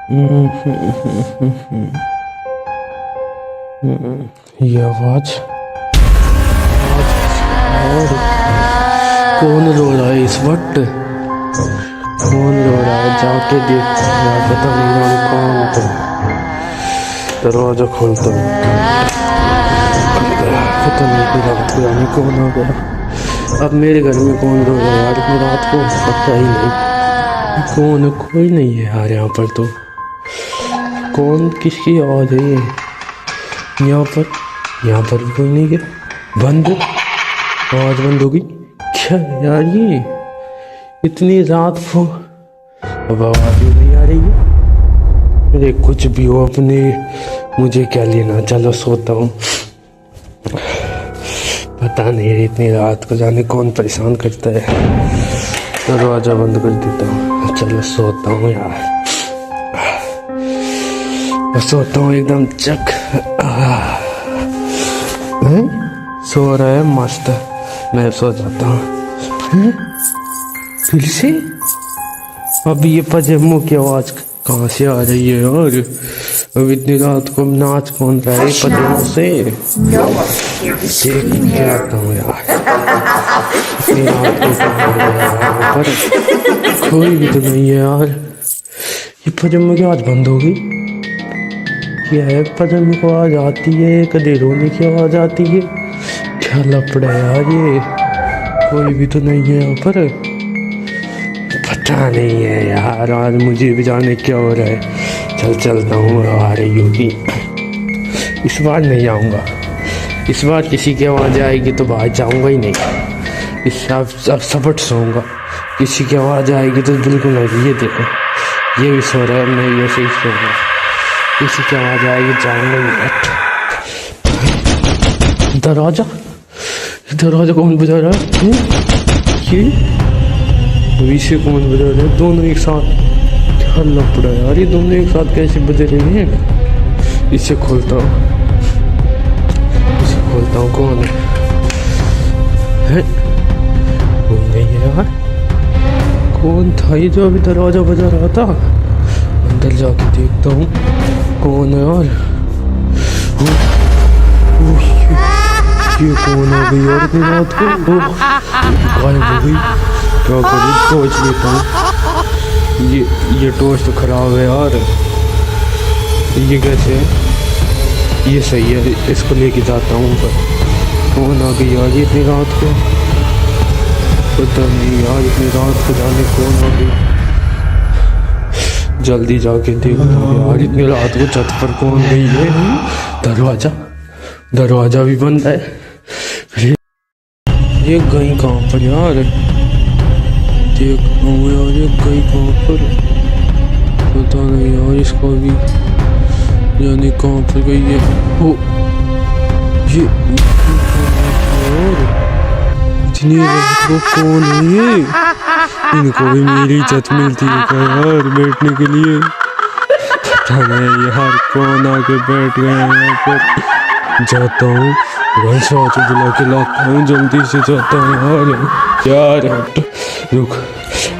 ये आवाज और कौन रो रहा है इस वक्त? कौन रो रहा है? जाके देखता हूँ यार, पता नहीं ना कौन। तो दरवाजा खोलता हूँ, पता नहीं कि रात को यानी कौन आ गया। अब मेरे घर में कौन रो रहा है यार इतनी रात को? पता ही नहीं कौन है। कोई नहीं है यार यहाँ पर। तो कौन, किसकी आवाज़ है ये? यहाँ पर भी कोई नहीं है। बंद, आवाज़ बंद हो गई क्या यार? ये इतनी रात को अब आवाज़ ही नहीं आ रही है। अरे कुछ भी हो, अपने मुझे क्या लेना, चलो सोता हूँ। पता नहीं इतनी रात को जाने कौन परेशान करता है। दरवाजा बंद कर देता हूँ, चलो सोता हूँ यार। सोता हूँ एकदम चक। सो रहा है मस्त, मैं सो जाता हूँ। फिर से अब ये पजामों की आवाज कहाँ से आ रही है यार? अब इतनी रात को नाच कौन रहा है पजामों से? देख के आता हूँ यार। इतनी रात को कहाँ है यार? पर कोई भी तो नहीं है यार। ये पजामों की आवाज बंद हो गई क्या है? पजामे की आवाज आती है, कभी रोने की आवाज आती है। क्या लफड़ा है यार ये? कोई भी तो नहीं है यहाँ पर। पता नहीं है यार, आज मुझे भी जाने क्या हो रहा है। चलता हूँ, आ रही होगी। इस बार नहीं आऊँगा। इस बार किसी की आवाज़ आएगी तो बाहर जाऊँगा ही नहीं। इस अब सपट सोऊंगा। किसी की आवाज़ आएगी तो बिल्कुल नहीं। ये देखो, ये भी सो रहा है, मैं ये सही सोऊंगा। किसी की आवाज़ आएगी जाऊँगा ही नहीं। दरवाजा कौन बजा रहा है? ये से कौन बजा रहा है? दोनों एक साथ। क्या लफड़ा यार, ये दोनों एक साथ कैसे बज रहे हैं? इसे खोलता हूँ, कौन है? कौन नहीं है यार? कौन था ये जो अभी दरवाजा बजा रहा था? अंदर जाके देखता हूँ कौन है यार। ये कौन आ गई यार इतनी रात को? गायब हो गई। क्या करूँ? टॉर्च लेता हूँ। ये टॉर्च तो खराब है यार। ये कैसे है? ये सही है, इसको लेके जाता हूँ ऊपर। कौन आ गई यार इतनी रात को? पता नहीं यार, इतनी रात को जाने कौन आ गई। जल्दी जाके देखता हूँ यार, इतनी रात को छत पर कौन गई है? दरवाजा भी बंद है। ये गई कहाँ पर यार? देखता हूँ यार, ये गई कहाँ पर? पता नहीं यार, इसको भी जाने कहाँ पर गई है। ओ ये यार, इतनी रात को कौन है ये? इनको भी मेरी छत मिलती है क्या यार बैठने के लिए? पता नहीं यार, कौन आके बैठ गए हैं यहाँ पर। जाता हूँ, हंसराज बुला के लाता हूँ, जल्दी से जाता हूँ यार। रुक,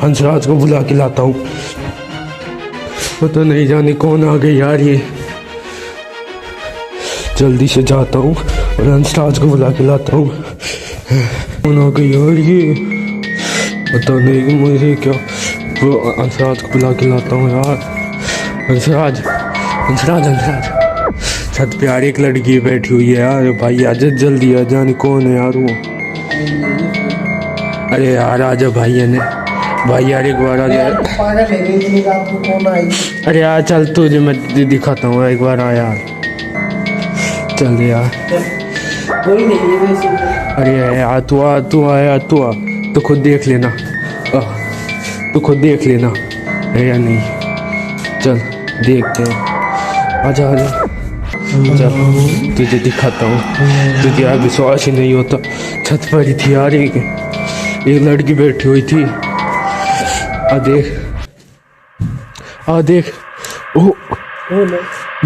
हंसराज को बुला के लाता हूँ। पता नहीं जाने कौन आ गई यार ये। जल्दी से जाता हूँ और हंसराज को बुला के लाता हूँ। कौन आ गई यार ये? पता नहीं मुझे क्या। हंसराज को बुला के लाता हूँ यार। हंसराज, छत पे यार एक लड़की बैठी हुई है यार। भाई आजा जल्दी, आ जाने कौन है यार वो? अरे यार आजा भाई यार एक बार आ जा। अरे यार चल, तुझे मैं दिखाता हूँ, एक बार आ यार। चल यार। कोई नहीं है वैसे। अरे यार तू आ तो खुद देख लेना। है या नहीं? चल देखते हैं। आजा चल, तुझे दिखाता हूँ। तुझे यार विश्वास ही नहीं होता। छत पर ही थी यार, एक लड़की बैठी हुई थी। आ देख। ओ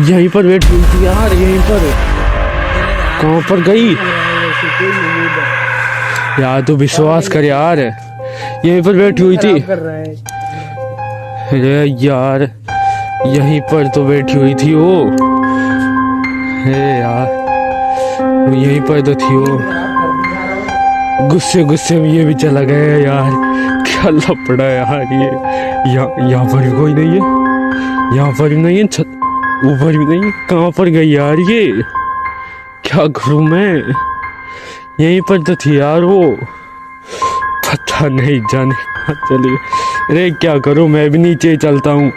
यहीं पर बैठी हुई थी यार, यहीं पर। कहाँ पर गई यार? तू विश्वास कर यार, यहीं पर बैठी हुई थी। अरे यार यहीं पर तो बैठी हुई थी वो। है यार, वो यहीं पर तो थी वो। गुस्से गुस्से में ये भी चला गया यार। क्या लपड़ा है यार ये। यहाँ पर भी कोई नहीं है, यहाँ पर भी नहीं है, छत ऊपर भी नहीं है। कहाँ पर गई यार ये? क्या करूं मैं? यहीं पर तो थी यार वो। पता नहीं जाने कहाँ चली गई। अरे क्या करूं, मैं भी नीचे ही चलता हूँ,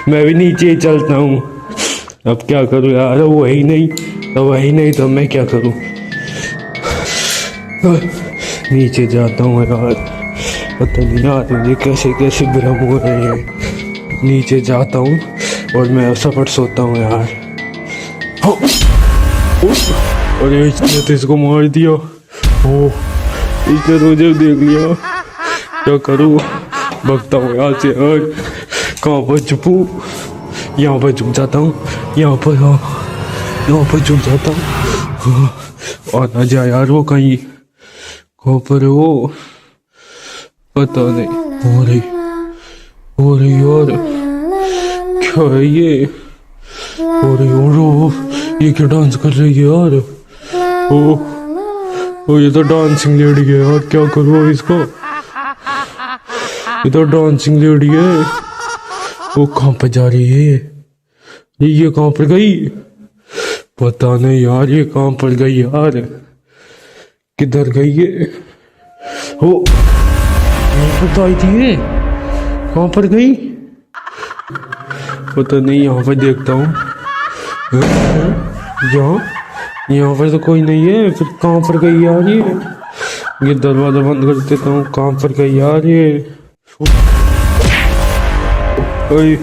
मैं भी नीचे ही चलता हूँ। अब क्या करूं यार, वो है ही नहीं, तो वही नहीं तो मैं क्या करूं? नीचे जाता हूँ यार। पता नहीं यार मुझे कैसे कैसे भ्रम हो रहे हैं। नीचे जाता हूँ और मैं सपट सोता हूँ यार। हो! अरे इसने तो इसको मार दिया। ओ, इसने तो मुझे देख लिया। क्या करूँ? भगता हूँ यहाँ से यार। कहाँ पर छुपूं? यहाँ पर छुप जाता हूँ, यहाँ पर, हाँ यहाँ पर छुप जाता हूँ। और ना जाए यार वो कहीं। कहाँ पर है वो? पता नहीं। हो रही यार, क्या है ये? हो रही हो, ये क्या डांस कर रही है यार? ओ ये तो डांसिंग लेडी है यार। क्या करूँ इसको? ये तो डांसिंग लेडी है। वो कहाँ पर जा रही है? ये कहाँ पर गई? पता नहीं यार, ये कहाँ पर गई यार? किधर गई ये? हो, यहीं पर तो आई थी ये। कहाँ पर गई? पता नहीं, यहाँ पर देखता हूँ। यहाँ पर तो कोई नहीं है। फिर कहाँ पर गई यार ये दरवाजा बंद कर देता हूँ। कहाँ पर गई यार ये? ओए,